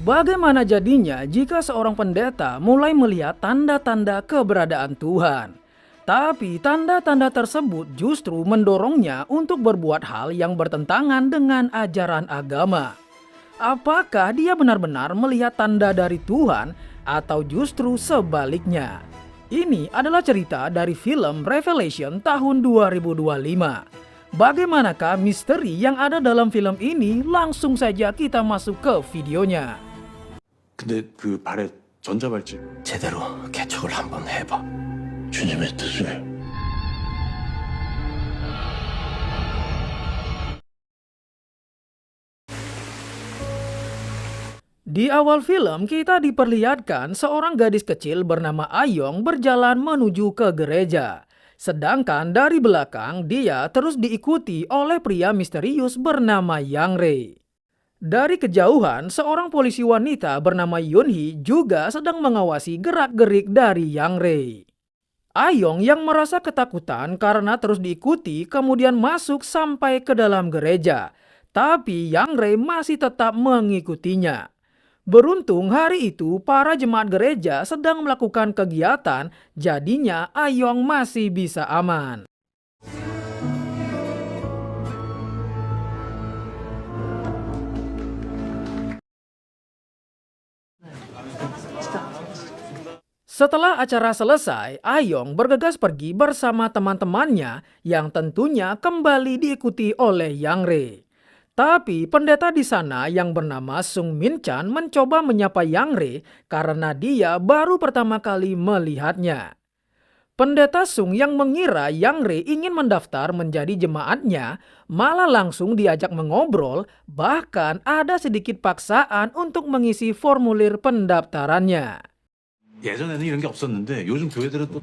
Bagaimana jadinya jika seorang pendeta mulai melihat tanda-tanda keberadaan Tuhan? Tapi tanda-tanda tersebut justru mendorongnya untuk berbuat hal yang bertentangan dengan ajaran agama. Apakah dia benar-benar melihat tanda dari Tuhan atau justru sebaliknya? Ini adalah cerita dari film Revelation tahun 2025. Bagaimanakah misteri yang ada dalam film ini? Langsung saja kita masuk ke videonya. 근데 그 발에 전자발찌 제대로 개척을 한번 해봐. 주님의 뜻을. Di awal film kita diperlihatkan seorang gadis kecil bernama Ayong berjalan menuju ke gereja. Sedangkan dari belakang dia terus diikuti oleh pria misterius bernama Yang Rae. Dari kejauhan, seorang polisi wanita bernama Yunhee juga sedang mengawasi gerak-gerik dari Yang Rae. Ayong yang merasa ketakutan karena terus diikuti kemudian masuk sampai ke dalam gereja. Tapi Yang Rae masih tetap mengikutinya. Beruntung hari itu para jemaat gereja sedang melakukan kegiatan, jadinya Ayong masih bisa aman. Setelah acara selesai, Ayong bergegas pergi bersama teman-temannya yang tentunya kembali diikuti oleh Yang Rae. Tapi pendeta di sana yang bernama Sung Min Chan mencoba menyapa Yang Rae karena dia baru pertama kali melihatnya. Pendeta Sung yang mengira Yang Rae ingin mendaftar menjadi jemaatnya malah langsung diajak mengobrol, bahkan ada sedikit paksaan untuk mengisi formulir pendaftarannya. 예전에는 이런 게 없었는데 요즘 교회들은 또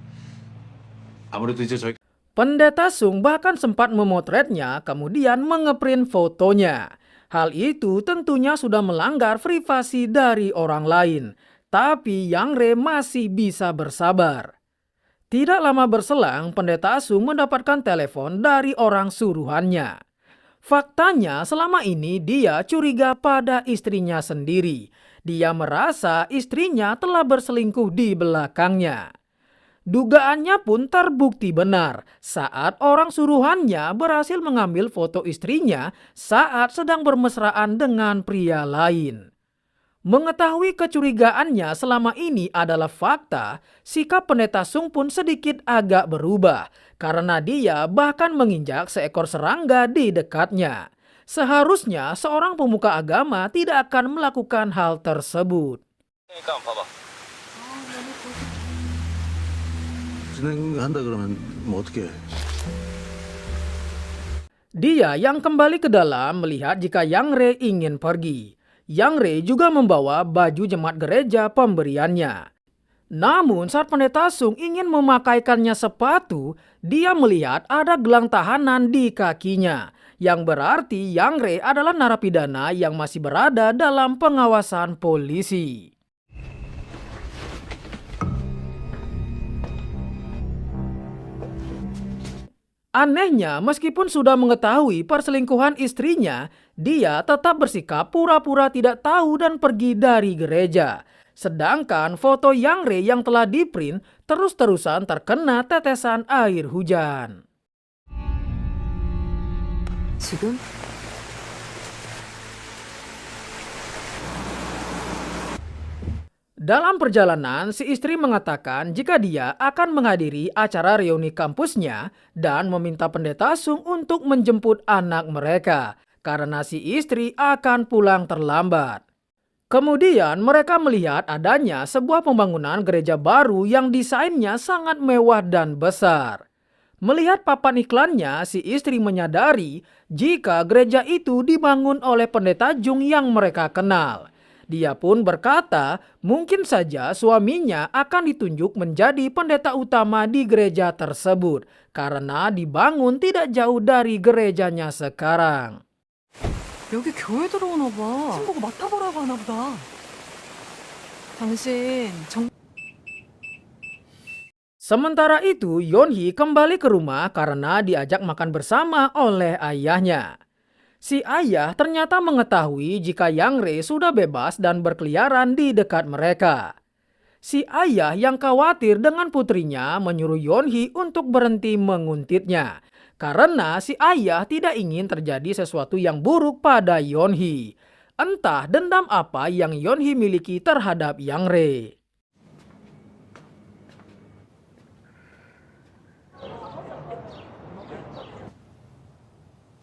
아무래도 이제 저희 Pendeta Sung bahkan sempat memotretnya kemudian mengeprint fotonya. Hal itu tentunya sudah melanggar privasi dari orang lain. Tapi Yang Rae masih bisa bersabar. Tidak lama berselang, Pendeta Sung mendapatkan telepon dari orang suruhannya. Faktanya selama ini dia curiga pada istrinya sendiri. Dia merasa istrinya telah berselingkuh di belakangnya. Dugaannya pun terbukti benar saat orang suruhannya berhasil mengambil foto istrinya saat sedang bermesraan dengan pria lain. Mengetahui kecurigaannya selama ini adalah fakta, sikap Pendeta Sung pun sedikit agak berubah karena dia bahkan menginjak seekor serangga di dekatnya. Seharusnya seorang pemuka agama tidak akan melakukan hal tersebut. 진행한다 그러면 뭐 어떻게 해? Dia yang kembali ke dalam melihat jika Yang Rae ingin pergi. Yang Rae juga membawa baju jemaat gereja pemberiannya. Namun saat Pendeta Sung ingin memakaikannya sepatu, dia melihat ada gelang tahanan di kakinya. Yang berarti Yang Rae adalah narapidana yang masih berada dalam pengawasan polisi. Anehnya, meskipun sudah mengetahui perselingkuhan istrinya, dia tetap bersikap pura-pura tidak tahu dan pergi dari gereja. Sedangkan foto Yang Rae yang telah diprint terus-terusan terkena tetesan air hujan. 지금? Dalam perjalanan, si istri mengatakan jika dia akan menghadiri acara reuni kampusnya dan meminta Pendeta Sung untuk menjemput anak mereka karena si istri akan pulang terlambat. Kemudian mereka melihat adanya sebuah pembangunan gereja baru yang desainnya sangat mewah dan besar. Melihat papan iklannya, si istri menyadari jika gereja itu dibangun oleh Pendeta Jung yang mereka kenal. Dia pun berkata mungkin saja suaminya akan ditunjuk menjadi pendeta utama di gereja tersebut karena dibangun tidak jauh dari gerejanya sekarang. 여기 교회 들어오나 봐. 친구가 맡아보라고 하나 보다. 당신 Sementara itu, Yunhee kembali ke rumah karena diajak makan bersama oleh ayahnya. Si ayah ternyata mengetahui jika Yang Re sudah bebas dan berkeliaran di dekat mereka. Si ayah yang khawatir dengan putrinya menyuruh Yeonhee untuk berhenti menguntitnya. Karena si ayah tidak ingin terjadi sesuatu yang buruk pada Yeonhee. Entah dendam apa yang Yeonhee miliki terhadap Yang Re.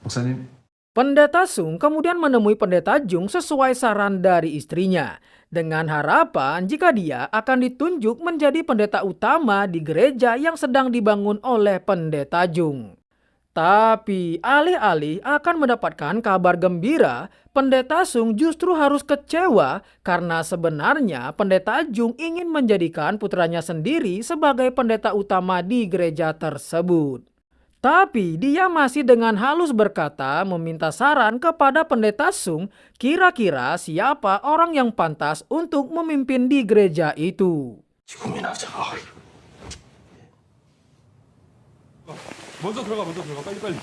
목사님, Pendeta Sung kemudian menemui Pendeta Jung sesuai saran dari istrinya, dengan harapan jika dia akan ditunjuk menjadi pendeta utama di gereja yang sedang dibangun oleh Pendeta Jung. Tapi alih-alih akan mendapatkan kabar gembira, Pendeta Sung justru harus kecewa karena sebenarnya Pendeta Jung ingin menjadikan putranya sendiri sebagai pendeta utama di gereja tersebut. Tapi dia masih dengan halus berkata meminta saran kepada Pendeta Sung kira-kira siapa orang yang pantas untuk memimpin di gereja itu. 고민하자. 먼저 들어가, 빨리.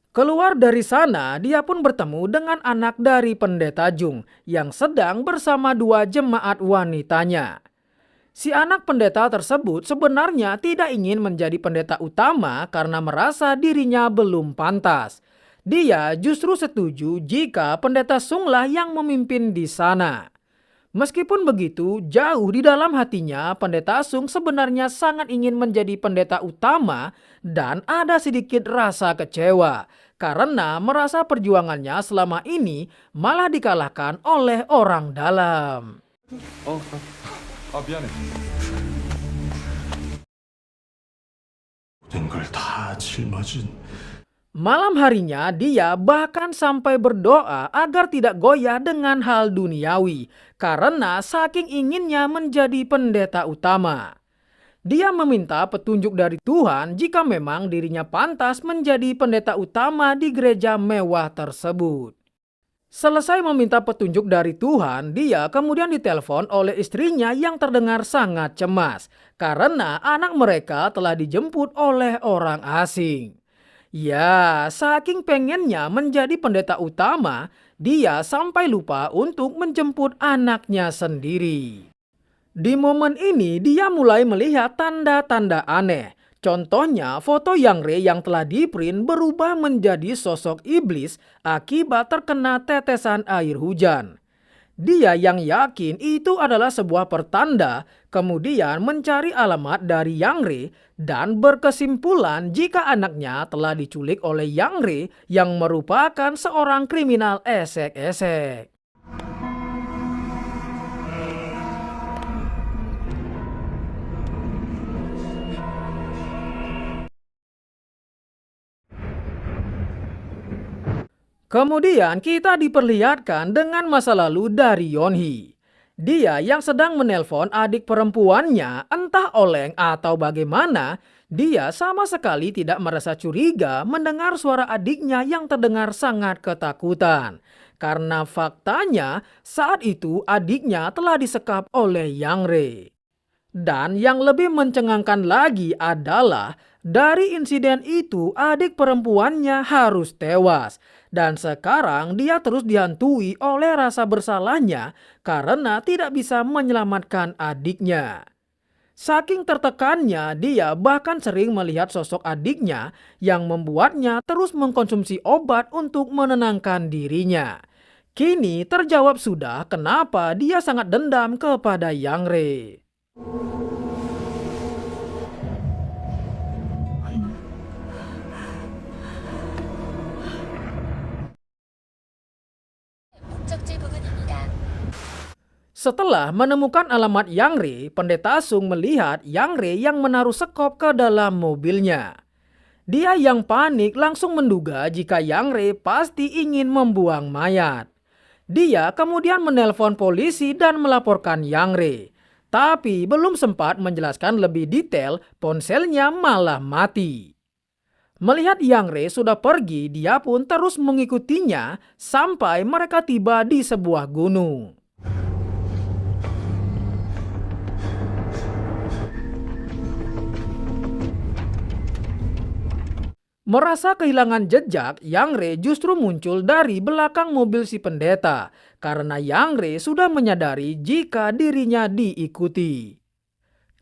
Keluar dari sana, dia pun bertemu dengan anak dari Pendeta Jung yang sedang bersama dua jemaat wanitanya. Si anak pendeta tersebut sebenarnya tidak ingin menjadi pendeta utama karena merasa dirinya belum pantas. Dia justru setuju jika Pendeta Sunglah yang memimpin di sana. Meskipun begitu, jauh di dalam hatinya Pendeta Sung sebenarnya sangat ingin menjadi pendeta utama dan ada sedikit rasa kecewa karena merasa perjuangannya selama ini malah dikalahkan oleh orang dalam. 미안해. 모든 걸 다 짊어진 Malam harinya dia bahkan sampai berdoa agar tidak goyah dengan hal duniawi karena saking inginnya menjadi pendeta utama. Dia meminta petunjuk dari Tuhan jika memang dirinya pantas menjadi pendeta utama di gereja mewah tersebut. Selesai meminta petunjuk dari Tuhan, dia kemudian ditelepon oleh istrinya yang terdengar sangat cemas karena anak mereka telah dijemput oleh orang asing. Ya, saking pengennya menjadi pendeta utama, dia sampai lupa untuk menjemput anaknya sendiri. Di momen ini dia mulai melihat tanda-tanda aneh. Contohnya foto Yang Re yang telah diprint berubah menjadi sosok iblis akibat terkena tetesan air hujan. Dia yang yakin itu adalah sebuah pertanda, kemudian mencari alamat dari Yang Re dan berkesimpulan jika anaknya telah diculik oleh Yang Re yang merupakan seorang kriminal esek-esek. Kemudian kita diperlihatkan dengan masa lalu dari Yeonhee. Dia yang sedang menelpon adik perempuannya, entah oleng atau bagaimana, dia sama sekali tidak merasa curiga mendengar suara adiknya yang terdengar sangat ketakutan. Karena faktanya saat itu adiknya telah disekap oleh Yang Re. Dan yang lebih mencengangkan lagi adalah dari insiden itu adik perempuannya harus tewas. Dan sekarang dia terus dihantui oleh rasa bersalahnya karena tidak bisa menyelamatkan adiknya. Saking tertekannya, dia bahkan sering melihat sosok adiknya yang membuatnya terus mengkonsumsi obat untuk menenangkan dirinya. Kini terjawab sudah kenapa dia sangat dendam kepada Yang Re. Setelah menemukan alamat Yang Re, Pendeta Sung melihat Yang Re yang menaruh sekop ke dalam mobilnya. Dia yang panik langsung menduga jika Yang Re pasti ingin membuang mayat. Dia kemudian menelpon polisi dan melaporkan Yang Re. Tapi belum sempat menjelaskan lebih detail, ponselnya malah mati. Melihat Yang Re sudah pergi, dia pun terus mengikutinya sampai mereka tiba di sebuah gunung. Merasa kehilangan jejak, Yang Re justru muncul dari belakang mobil si pendeta karena Yang Re sudah menyadari jika dirinya diikuti.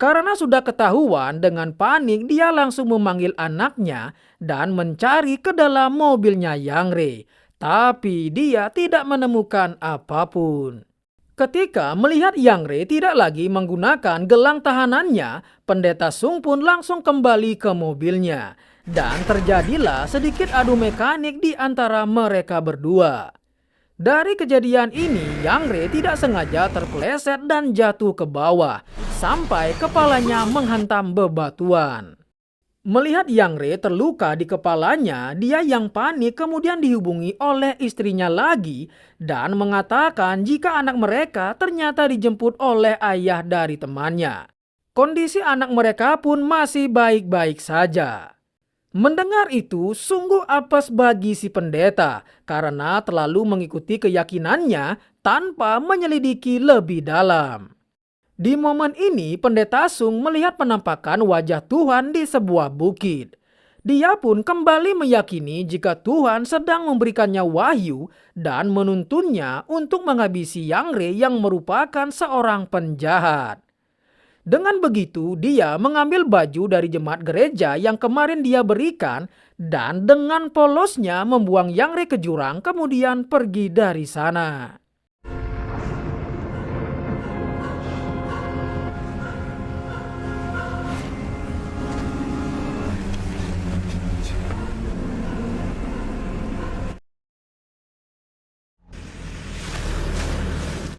Karena sudah ketahuan, dengan panik dia langsung memanggil anaknya dan mencari ke dalam mobilnya Yang Re. Tapi dia tidak menemukan apapun. Ketika melihat Yang Re tidak lagi menggunakan gelang tahanannya, Pendeta Sung pun langsung kembali ke mobilnya. Dan terjadilah sedikit adu mekanik di antara mereka berdua. Dari kejadian ini, Yang Re tidak sengaja terpeleset dan jatuh ke bawah, sampai kepalanya menghantam bebatuan. Melihat Yang Re terluka di kepalanya, dia yang panik kemudian dihubungi oleh istrinya lagi dan mengatakan jika anak mereka ternyata dijemput oleh ayah dari temannya. Kondisi anak mereka pun masih baik-baik saja. Mendengar itu sungguh apes bagi si pendeta karena terlalu mengikuti keyakinannya tanpa menyelidiki lebih dalam. Di momen ini, Pendeta Sung melihat penampakan wajah Tuhan di sebuah bukit. Dia pun kembali meyakini jika Tuhan sedang memberikannya wahyu dan menuntunnya untuk menghabisi Yang Re yang merupakan seorang penjahat. Dengan begitu, dia mengambil baju dari jemaat gereja yang kemarin dia berikan dan dengan polosnya membuang Yang Re ke jurang kemudian pergi dari sana.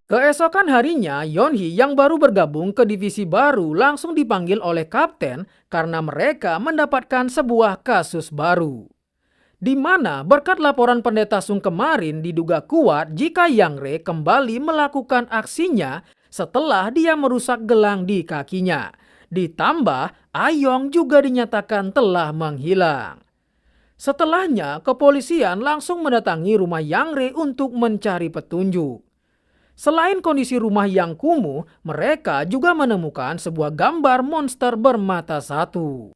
Keesokan harinya, Yeonhee yang baru bergabung ke divisi baru langsung dipanggil oleh kapten karena mereka mendapatkan sebuah kasus baru. Di mana berkat laporan Pendeta Sung kemarin diduga kuat jika Yang Re kembali melakukan aksinya setelah dia merusak gelang di kakinya. Ditambah, Ayong juga dinyatakan telah menghilang. Setelahnya, kepolisian langsung mendatangi rumah Yang Re untuk mencari petunjuk. Selain kondisi rumah yang kumuh, mereka juga menemukan sebuah gambar monster bermata satu.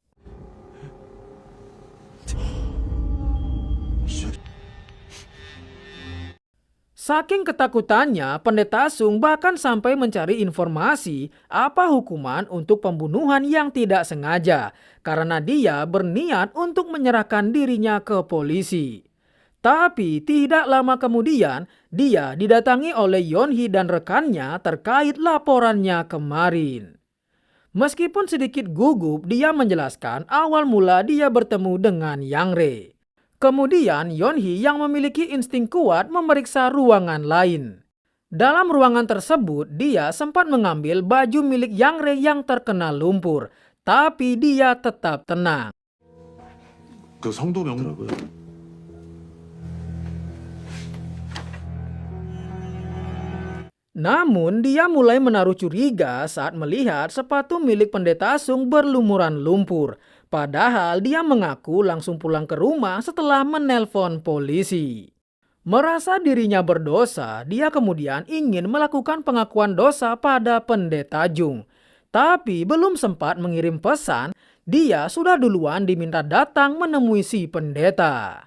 Saking ketakutannya, Pendeta Sung bahkan sampai mencari informasi apa hukuman untuk pembunuhan yang tidak sengaja, karena dia berniat untuk menyerahkan dirinya ke polisi. Tapi tidak lama kemudian, dia didatangi oleh Yeonhee dan rekannya terkait laporannya kemarin. Meskipun sedikit gugup, dia menjelaskan awal mula dia bertemu dengan Yang Re. Kemudian Yeonhee yang memiliki insting kuat memeriksa ruangan lain. Dalam ruangan tersebut, dia sempat mengambil baju milik Yang Re yang terkena lumpur, tapi dia tetap tenang. 그 성도명 Namun dia mulai menaruh curiga saat melihat sepatu milik Pendeta Sung berlumuran lumpur. Padahal dia mengaku langsung pulang ke rumah setelah menelpon polisi. Merasa dirinya berdosa, dia kemudian ingin melakukan pengakuan dosa pada Pendeta Jung. Tapi belum sempat mengirim pesan, dia sudah duluan diminta datang menemui si pendeta.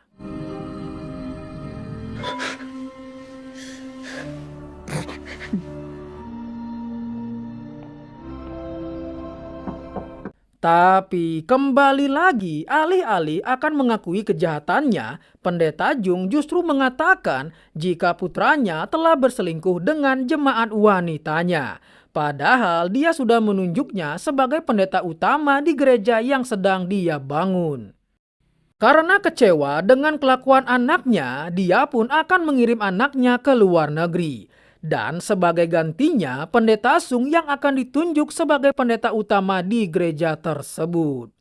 Tapi kembali lagi, alih-alih akan mengakui kejahatannya, Pendeta Jung justru mengatakan jika putranya telah berselingkuh dengan jemaat wanitanya. Padahal dia sudah menunjuknya sebagai pendeta utama di gereja yang sedang dia bangun. Karena kecewa dengan kelakuan anaknya, dia pun akan mengirim anaknya ke luar negeri. Dan sebagai gantinya, Pendeta Sung yang akan ditunjuk sebagai pendeta utama di gereja tersebut.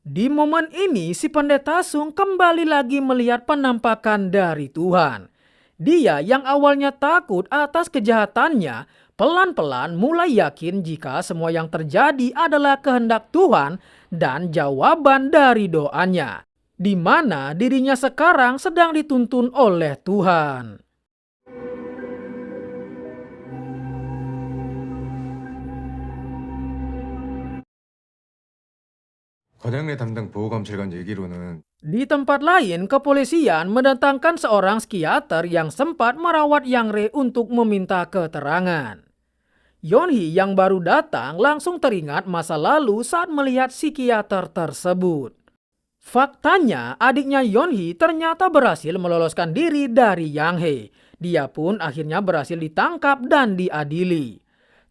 Di momen ini, si Pendeta Sung kembali lagi melihat penampakan dari Tuhan. Dia yang awalnya takut atas kejahatannya, pelan-pelan mulai yakin jika semua yang terjadi adalah kehendak Tuhan dan jawaban dari doanya, di mana dirinya sekarang sedang dituntun oleh Tuhan. 권양래 담당 보호감찰관 얘기로는 Di tempat lain, kepolisian mendatangkan seorang psikiater yang sempat merawat Yang Re untuk meminta keterangan. Yeonhee yang baru datang langsung teringat masa lalu saat melihat psikiater tersebut. Faktanya, adiknya Yeonhee ternyata berhasil meloloskan diri dari Yang Hee. Dia pun akhirnya berhasil ditangkap dan diadili.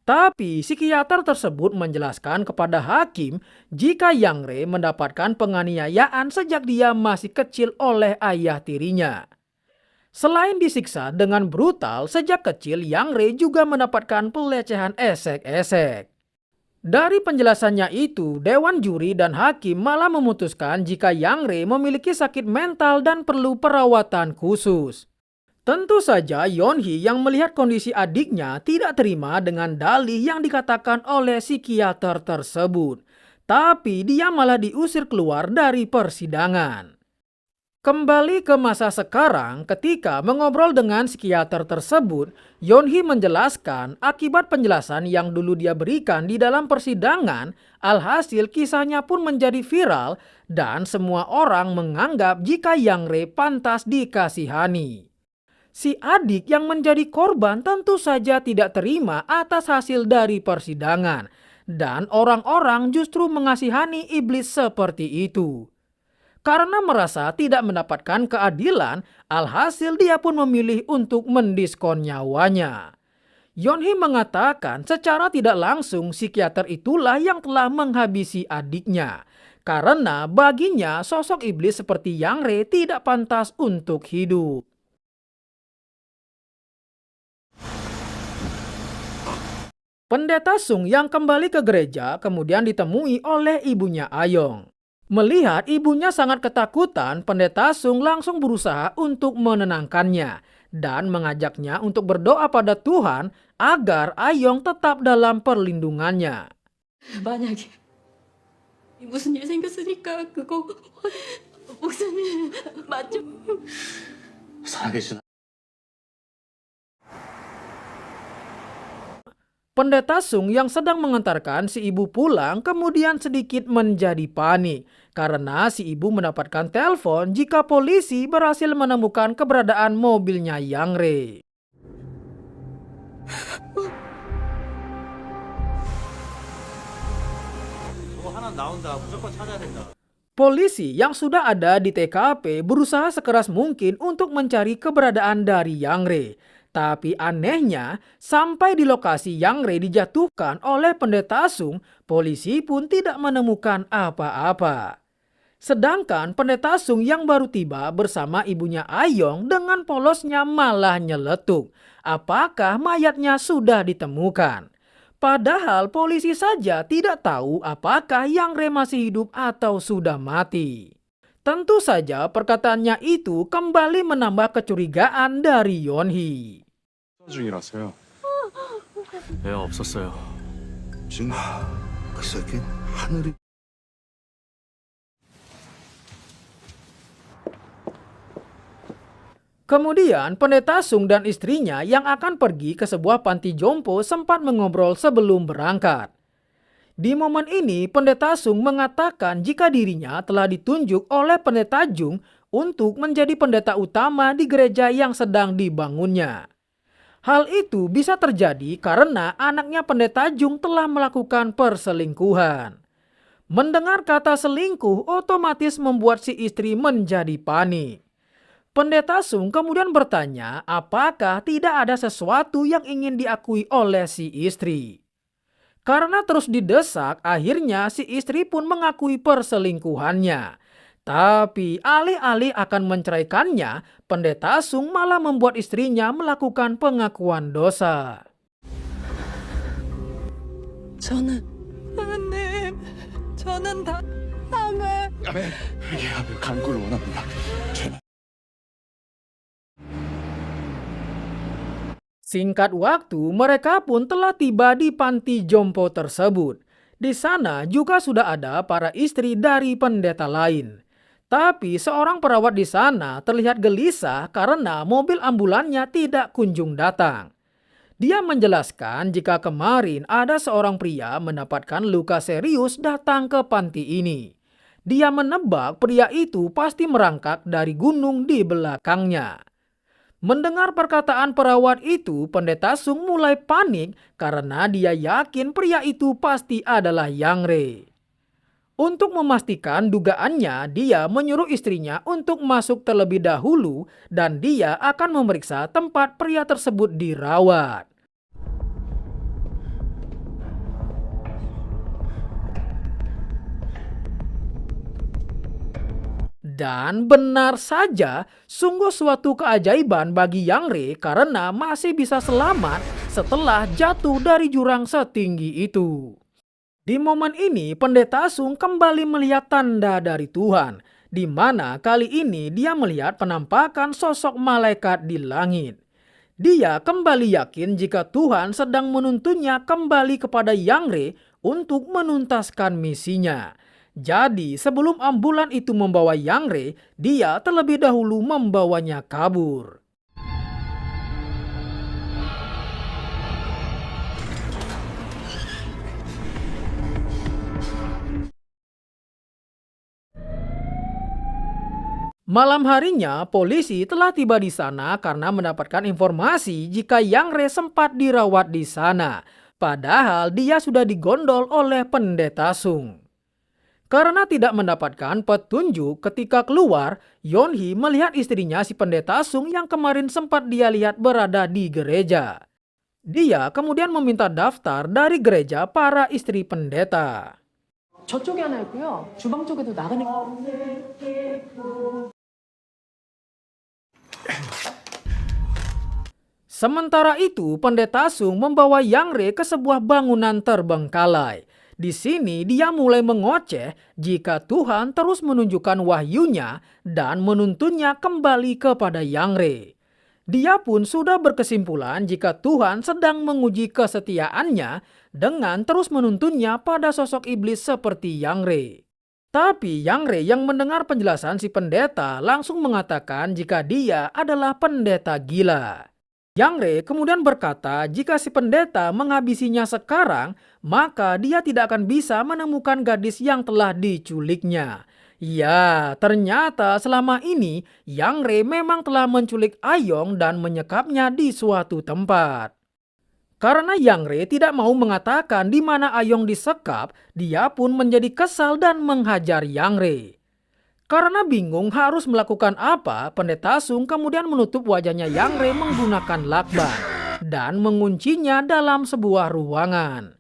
Tapi psikiater tersebut menjelaskan kepada hakim jika Yang Re mendapatkan penganiayaan sejak dia masih kecil oleh ayah tirinya. Selain disiksa dengan brutal sejak kecil, Yang Re juga mendapatkan pelecehan esek-esek. Dari penjelasannya itu, Dewan Juri dan Hakim malah memutuskan jika Yang Re memiliki sakit mental dan perlu perawatan khusus. Tentu saja Yeonhee yang melihat kondisi adiknya tidak terima dengan dalih yang dikatakan oleh psikiater tersebut. Tapi dia malah diusir keluar dari persidangan. Kembali ke masa sekarang, ketika mengobrol dengan psikiater tersebut, Yeonhee menjelaskan akibat penjelasan yang dulu dia berikan di dalam persidangan, alhasil kisahnya pun menjadi viral dan semua orang menganggap jika Yang Re pantas dikasihani. Si adik yang menjadi korban tentu saja tidak terima atas hasil dari persidangan dan orang-orang justru mengasihani iblis seperti itu. Karena merasa tidak mendapatkan keadilan, alhasil dia pun memilih untuk mendiskon nyawanya. Yeonhee mengatakan secara tidak langsung psikiater itulah yang telah menghabisi adiknya. Karena baginya sosok iblis seperti Yang Re tidak pantas untuk hidup. Pendeta Sung yang kembali ke gereja kemudian ditemui oleh ibunya Ayong. Melihat ibunya sangat ketakutan, Pendeta Sung langsung berusaha untuk menenangkannya dan mengajaknya untuk berdoa pada Tuhan agar Ayong tetap dalam perlindungannya. 만약에 무슨 일 생겼으니까 그거 목사님 맞죠? 살아계신 Pendeta Sung yang sedang mengantarkan si ibu pulang kemudian sedikit menjadi panik karena si ibu mendapatkan telepon jika polisi berhasil menemukan keberadaan mobilnya Yang Re. 뭐 하나 나온다. 무조건 찾아야 된다. Polisi yang sudah ada di TKP berusaha sekeras mungkin untuk mencari keberadaan dari Yang Re. Tapi anehnya, sampai di lokasi Yang Re dijatuhkan oleh Pendeta Sung, polisi pun tidak menemukan apa-apa. Sedangkan Pendeta Sung yang baru tiba bersama ibunya Ayong dengan polosnya malah nyeletuk. Apakah mayatnya sudah ditemukan? Padahal polisi saja tidak tahu apakah Yang Re masih hidup atau sudah mati. Tentu saja perkataannya itu kembali menambah kecurigaan dari Yeonhee. 중이라서요. 애 없었어요. 지금 그 새끼 하늘이 Kemudian Pendeta Sung dan istrinya yang akan pergi ke sebuah panti jompo sempat mengobrol sebelum berangkat. Di momen ini Pendeta Sung mengatakan jika dirinya telah ditunjuk oleh Pendeta Jung untuk menjadi pendeta utama di gereja yang sedang dibangunnya. Hal itu bisa terjadi karena anaknya Pendeta Jung telah melakukan perselingkuhan. Mendengar kata selingkuh otomatis membuat si istri menjadi panik. Pendeta Sung kemudian bertanya apakah tidak ada sesuatu yang ingin diakui oleh si istri. Karena terus didesak, akhirnya si istri pun mengakui perselingkuhannya. Tapi alih-alih akan menceraikannya, Pendeta Sung malah membuat istrinya melakukan pengakuan dosa. 저는 하나님, 저는 다 아멘. 이게 간구를 원합니다. 제발. Singkat waktu, mereka pun telah tiba di panti jompo tersebut. Di sana juga sudah ada para istri dari pendeta lain. Tapi seorang perawat di sana terlihat gelisah karena mobil ambulannya tidak kunjung datang. Dia menjelaskan jika kemarin ada seorang pria mendapatkan luka serius datang ke panti ini. Dia menebak pria itu pasti merangkak dari gunung di belakangnya. Mendengar perkataan perawat itu, Pendeta Sung mulai panik karena dia yakin pria itu pasti adalah Yang Re. Untuk memastikan dugaannya, dia menyuruh istrinya untuk masuk terlebih dahulu dan dia akan memeriksa tempat pria tersebut dirawat. Dan benar saja, sungguh suatu keajaiban bagi Yang Re karena masih bisa selamat setelah jatuh dari jurang setinggi itu. Di momen ini, Pendeta Sung kembali melihat tanda dari Tuhan, di mana kali ini dia melihat penampakan sosok malaikat di langit. Dia kembali yakin jika Tuhan sedang menuntunnya kembali kepada Yang Re untuk menuntaskan misinya. Jadi sebelum ambulan itu membawa Yang Re, dia terlebih dahulu membawanya kabur. Malam harinya, polisi telah tiba di sana karena mendapatkan informasi jika Yang Re sempat dirawat di sana. Padahal dia sudah digondol oleh Pendeta Sung. Karena tidak mendapatkan petunjuk ketika keluar, Yeon-hee melihat istrinya si Pendeta Sung yang kemarin sempat dia lihat berada di gereja. Dia kemudian meminta daftar dari gereja para istri pendeta. 저쪽에 하나 있고요. 주방 쪽에도 나가는 Sementara itu, Pendeta Sung membawa Yang Re ke sebuah bangunan terbengkalai. Di sini dia mulai mengoceh jika Tuhan terus menunjukkan wahyunya dan menuntunnya kembali kepada Yang Re. Dia pun sudah berkesimpulan jika Tuhan sedang menguji kesetiaannya dengan terus menuntunnya pada sosok iblis seperti Yang Re. Tapi Yang Re yang mendengar penjelasan si pendeta langsung mengatakan jika dia adalah pendeta gila. Yang Re kemudian berkata jika si pendeta menghabisinya sekarang, maka dia tidak akan bisa menemukan gadis yang telah diculiknya. Ya, ternyata selama ini Yang Re memang telah menculik Ayong dan menyekapnya di suatu tempat. Karena Yang Re tidak mau mengatakan di mana Ayong disekap, dia pun menjadi kesal dan menghajar Yang Re. Karena bingung harus melakukan apa, Pendeta Sung kemudian menutup wajahnya Yang Re menggunakan lakban dan menguncinya dalam sebuah ruangan.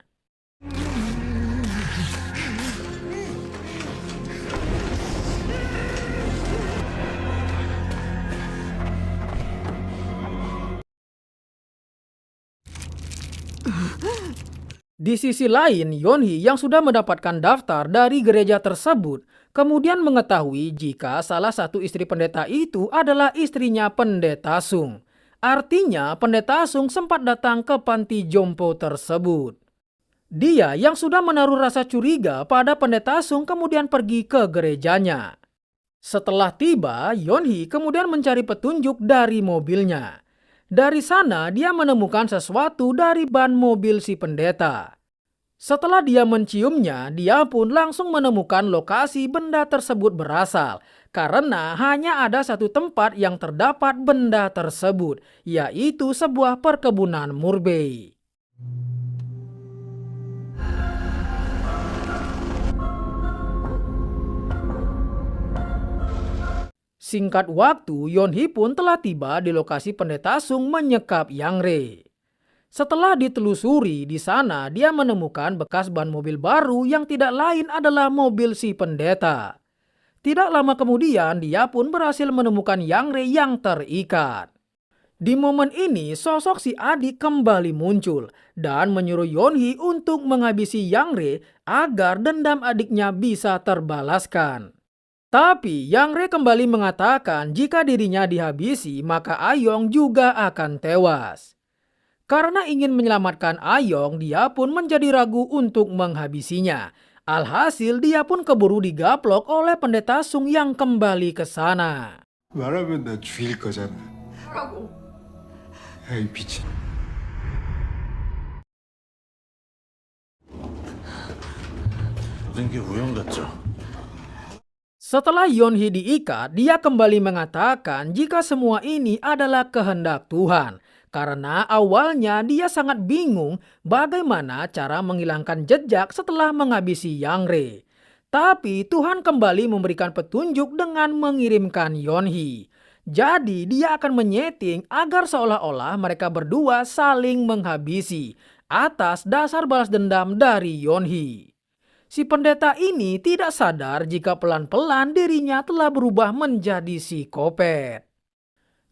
Di sisi lain, Yeon-hee yang sudah mendapatkan daftar dari gereja tersebut kemudian mengetahui jika salah satu istri pendeta itu adalah istrinya Pendeta Sung. Artinya, Pendeta Sung sempat datang ke panti jompo tersebut. Dia yang sudah menaruh rasa curiga pada Pendeta Sung kemudian pergi ke gerejanya. Setelah tiba, Yeon-hee kemudian mencari petunjuk dari mobilnya. Dari sana dia menemukan sesuatu dari ban mobil si pendeta. Setelah dia menciumnya, dia pun langsung menemukan lokasi benda tersebut berasal. Karena hanya ada satu tempat yang terdapat benda tersebut, yaitu sebuah perkebunan murbei. Singkat waktu, Yeon-hee pun telah tiba di lokasi Pendeta Sung menyekap Yang Re. Setelah ditelusuri, di sana dia menemukan bekas ban mobil baru yang tidak lain adalah mobil si pendeta. Tidak lama kemudian, dia pun berhasil menemukan Yang Re yang terikat. Di momen ini, sosok si adik kembali muncul dan menyuruh Yeon-hee untuk menghabisi Yang Re agar dendam adiknya bisa terbalaskan. Tapi Yang Re kembali mengatakan jika dirinya dihabisi maka Ayong juga akan tewas. Karena ingin menyelamatkan Ayong, dia pun menjadi ragu untuk menghabisinya. Alhasil dia pun keburu digaplok oleh Pendeta Sung yang kembali ke sana. 말하면 나 죽일 거잖아. 뭐라고? 에이 미친. 모든 게 우연 같죠. Setelah Yeonhee diikat, dia kembali mengatakan jika semua ini adalah kehendak Tuhan. Karena awalnya dia sangat bingung bagaimana cara menghilangkan jejak setelah menghabisi Yang Rae. Tapi Tuhan kembali memberikan petunjuk dengan mengirimkan Yeonhee. Jadi dia akan menyeting agar seolah-olah mereka berdua saling menghabisi atas dasar balas dendam dari Yeonhee. Si pendeta ini tidak sadar jika pelan-pelan dirinya telah berubah menjadi psikopat.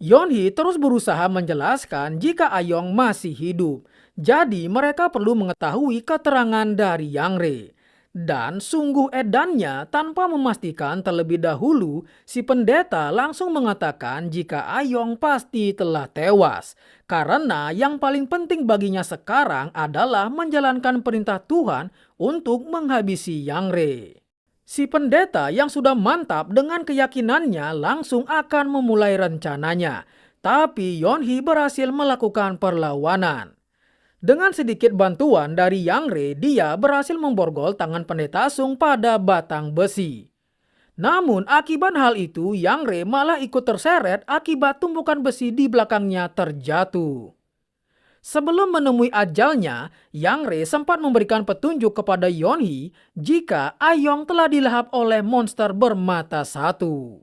Yeonhee terus berusaha menjelaskan jika Ayong masih hidup. Jadi mereka perlu mengetahui keterangan dari Yang Rae. Dan sungguh edannya tanpa memastikan terlebih dahulu, si pendeta langsung mengatakan jika Ayong pasti telah tewas. Karena yang paling penting baginya sekarang adalah menjalankan perintah Tuhan untuk menghabisi Yang Rae. Si pendeta yang sudah mantap dengan keyakinannya langsung akan memulai rencananya. Tapi Yeonhee berhasil melakukan perlawanan. Dengan sedikit bantuan dari Yang Rae, dia berhasil memborgol tangan pendeta Sung pada batang besi. Namun akibat hal itu, Yang Rae malah ikut terseret akibat tumpukan besi di belakangnya terjatuh. Sebelum menemui ajalnya, Yang Rae sempat memberikan petunjuk kepada Yeonhee jika Ayong telah dilahap oleh monster bermata satu.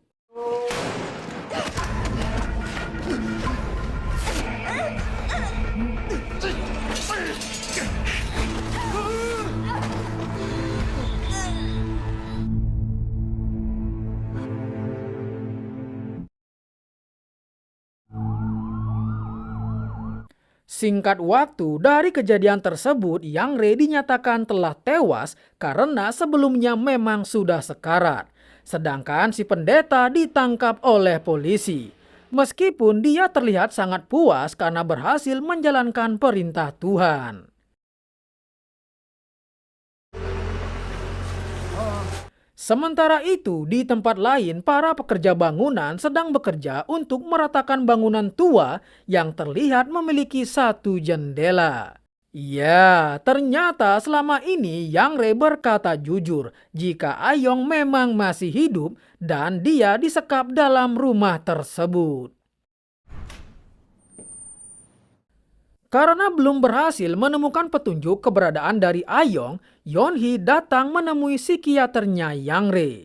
Singkat waktu dari kejadian tersebut, Yang Rae dinyatakan telah tewas karena sebelumnya memang sudah sekarat. Sedangkan si pendeta ditangkap oleh polisi. Meskipun dia terlihat sangat puas karena berhasil menjalankan perintah Tuhan. Sementara itu, di tempat lain, para pekerja bangunan sedang bekerja untuk meratakan bangunan tua yang terlihat memiliki satu jendela. Ya, ternyata selama ini Yang Rae berkata jujur jika Ayong memang masih hidup dan dia disekap dalam rumah tersebut. Karena belum berhasil menemukan petunjuk keberadaan dari Ayong, Yeonhee datang menemui psikiaternya Yang Rae.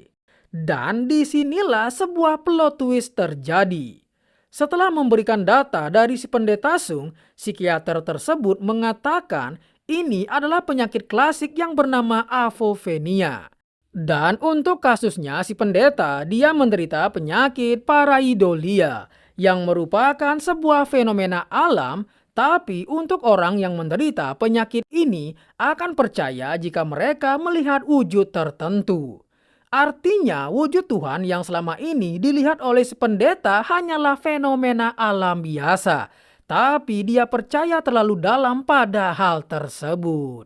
Dan disinilah sebuah plot twist terjadi. Setelah memberikan data dari si pendeta Sung, psikiater tersebut mengatakan ini adalah penyakit klasik yang bernama apofenia. Dan untuk kasusnya si pendeta, dia menderita penyakit pareidolia yang merupakan sebuah fenomena alam. Tapi untuk orang yang menderita penyakit ini akan percaya jika mereka melihat wujud tertentu. Artinya wujud Tuhan yang selama ini dilihat oleh si pendeta hanyalah fenomena alam biasa. Tapi dia percaya terlalu dalam pada hal tersebut.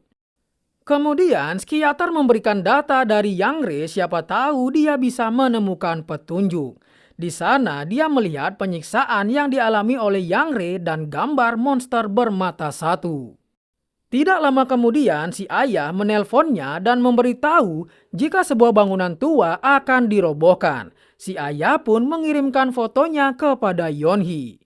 Kemudian psikiater memberikan data dari Yang Rae, siapa tahu dia bisa menemukan petunjuk. Di sana dia melihat penyiksaan yang dialami oleh Yang Rae dan gambar monster bermata satu. Tidak lama kemudian si ayah menelponnya dan memberitahu jika sebuah bangunan tua akan dirobohkan. Si ayah pun mengirimkan fotonya kepada Yeonhee.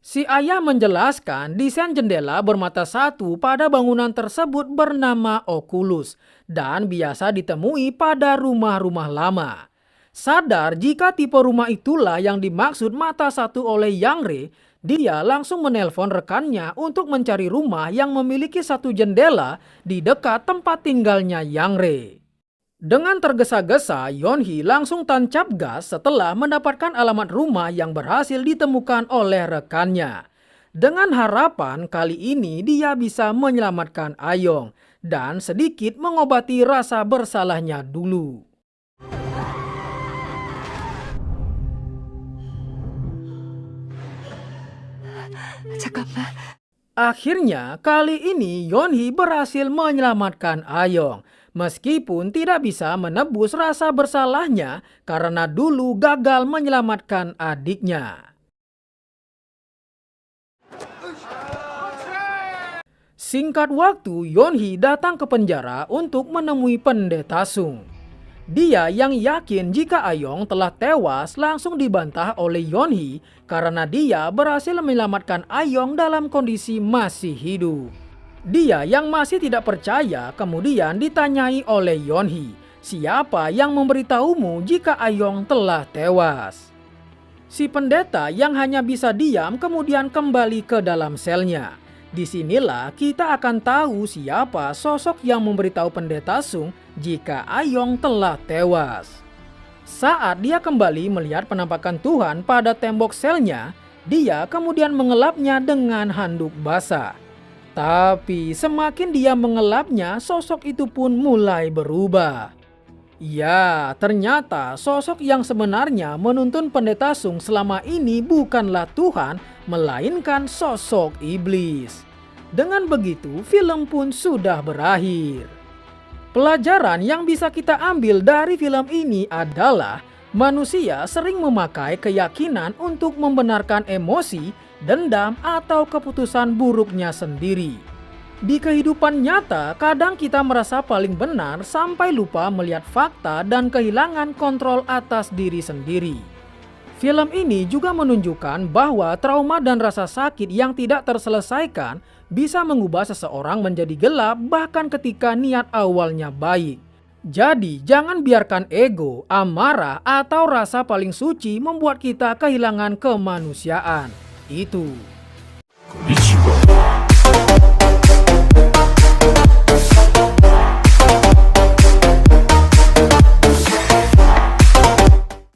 Si ayah menjelaskan desain jendela bermata satu pada bangunan tersebut bernama Oculus dan biasa ditemui pada rumah-rumah lama. Sadar jika tipe rumah itulah yang dimaksud mata satu oleh Yang Rae, dia langsung menelpon rekannya untuk mencari rumah yang memiliki satu jendela di dekat tempat tinggalnya Yang Rae. Dengan tergesa-gesa, Yeonhee langsung tancap gas setelah mendapatkan alamat rumah yang berhasil ditemukan oleh rekannya. Dengan harapan kali ini dia bisa menyelamatkan Ayong dan sedikit mengobati rasa bersalahnya dulu. 잠깐만. Akhirnya kali ini Yeonhee berhasil menyelamatkan Ayong. Meskipun tidak bisa menebus rasa bersalahnya karena dulu gagal menyelamatkan adiknya. Singkat waktu, Yeonhee datang ke penjara untuk menemui pendeta Sung. Dia yang yakin jika Ayong telah tewas langsung dibantah oleh Yeonhee karena dia berhasil menyelamatkan Ayong dalam kondisi masih hidup. Dia yang masih tidak percaya kemudian ditanyai oleh Yeonhee, siapa yang memberitahumu jika Ayong telah tewas? Si pendeta yang hanya bisa diam kemudian kembali ke dalam selnya. Disinilah kita akan tahu siapa sosok yang memberitahu pendeta Sung jika Ayong telah tewas. Saat dia kembali melihat penampakan Tuhan pada tembok selnya, dia kemudian mengelapnya dengan handuk basah. Tapi semakin dia mengelapnya, sosok itu pun mulai berubah. Ya, ternyata sosok yang sebenarnya menuntun pendeta Sung selama ini bukanlah Tuhan, melainkan sosok iblis. Dengan begitu, film pun sudah berakhir. Pelajaran yang bisa kita ambil dari film ini adalah manusia sering memakai keyakinan untuk membenarkan emosi, dendam, atau keputusan buruknya sendiri. Di kehidupan nyata, kadang kita merasa paling benar sampai lupa melihat fakta dan kehilangan kontrol atas diri sendiri. Film ini juga menunjukkan bahwa trauma dan rasa sakit yang tidak terselesaikan bisa mengubah seseorang menjadi gelap bahkan ketika niat awalnya baik. Jadi, jangan biarkan ego, amarah, atau rasa paling suci membuat kita kehilangan kemanusiaan. Itu.